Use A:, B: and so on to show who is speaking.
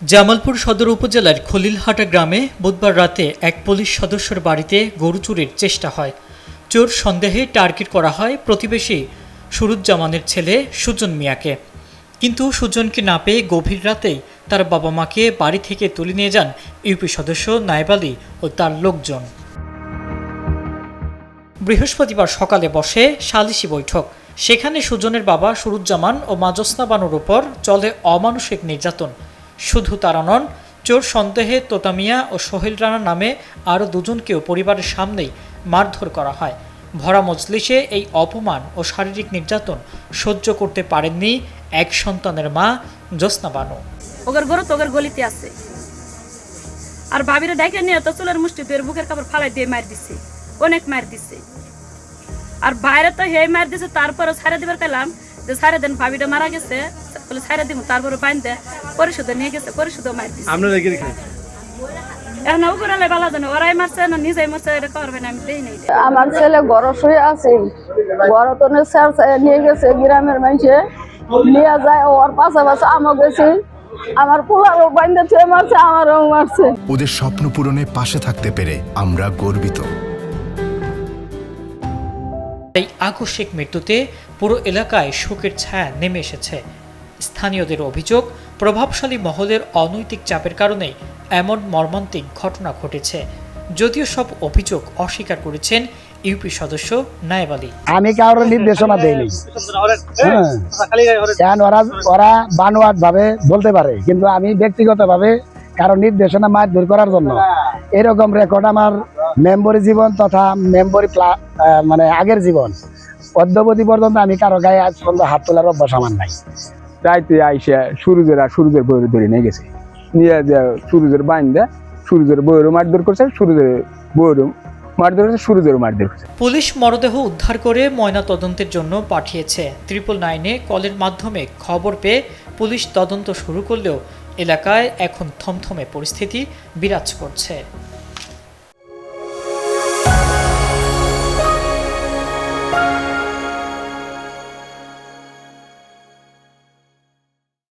A: জামালপুর সদর উপজেলার খলিলহাটা গ্রামে বুধবার রাতে এক পুলিশ সদস্যের বাড়িতে গরু চুরির চেষ্টা হয়। চোর সন্দেহে টার্গেট করা হয় প্রতিবেশী সুরুজ্জামানের ছেলে সুজন মিয়াকে। কিন্তু সুজনকে না পেয়ে গভীর রাতেই তার বাবা মাকে বাড়ি থেকে তুলে নিয়ে যান ইউপি সদস্য নায়েব আলী ও তার লোকজন। বৃহস্পতিবার সকালে বসে সালিশি বৈঠক। সেখানে সুজনের বাবা সুরুজ্জামান ও মা জ্যোৎস্না বানুর উপর চলে অমানসিক নির্যাতন। শুধু তারা নন, চোর সন্দেহে তোতা মিয়া ও সোহেল রানা নামে আরও দুজনকেও পরিবারের সামনেই মারধর করা হয়। ভরা মজলিসে এই অপমান ও শারীরিক নির্যাতন সহ্য করতে পারেননি এক সন্তানের মা জ্যোৎস্না বানু।
B: ওগর গরু তো ওগর গলিতে আছে, আর ভাবিরে ডাইকে নিয়ে তো চুলের মুষ্টি দিয়ে বুকের কাপড় ফালাই দিয়ে মার দিচ্ছে, অনেক মার দিচ্ছে। আর বাইরে তো হে মার দিছে, তারপরে ছাড়ে দিবার পেলাম যে ছাড়ে দেন, ভাবিটা মারা গেছে বলে ছাড়ে দিব, তারপরে বাইন্দে পরিশোধে নিয়ে গেছে, পরিশোধও মার দিচ্ছে। এখন উপরালে বালা জানে ওরাই মারছে না নিজেই মারছে, এটা করবে না, আমি দেই নাই।
C: আমার ছেলে ঘর শুয়ে আছে, ঘর তো নিয়ে গেছে গ্রামের মানুষে নিয়ে যায়, ওর পাশাপাশি আমও গেছি, আমার পোলারও বাইন্দে ছুঁয়ে মারছে, আমারও মারছে।
D: ওদের স্বপ্ন পূরণে পাশে থাকতে পেরে আমরা গর্বিত।
A: এই আকস্মিক মৃত্যুতে পুরো এলাকায় শোকের ছায়া নেমে এসেছে। স্থানীয়দের অভিযোগ, প্রভাবশালী মহলের অনৈতিক চাপের কারণে এমন মর্মান্তিক ঘটনা ঘটেছে। যদিও সব অভিযোগ অস্বীকার করেছেন ইউপি সদস্য নায়েব আলী।
E: আমি কারোর নির্দেশনা দেইনি, ওরা বানোয়াট ভাবে বলতে পারে, কিন্তু আমি ব্যক্তিগতভাবে কারো নির্দেশনা মারধর করার জন্য এরকম রেকর্ড আমার মেম্বরি জীবন তথা মেম্বরি মানে আগের জীবন অদ্যবধি পর্যন্ত আমি কারো গায়ে আজ পর্যন্ত হাত তোলার অভ্যাস আমার নাই।
F: রাইতে আইসা সুরুজের বইয়ের ধরে নিয়ে গেছে, নিয়ে সুরুজের বাইন্দা সুরুজের বইয়েরও মারধর করছে, সুরুজের বইয়েরও মারধর করছে, সুরুজেরও মারধর করছে।
A: পুলিশ মরদেহ উদ্ধার করে ময়না তদন্তের জন্য পাঠিয়েছে। 999 কলের মাধ্যমে খবর পেয়ে পুলিশ তদন্ত শুরু করলেও এলাকায় এখন থমথমে পরিস্থিতি বিরাজ করছে।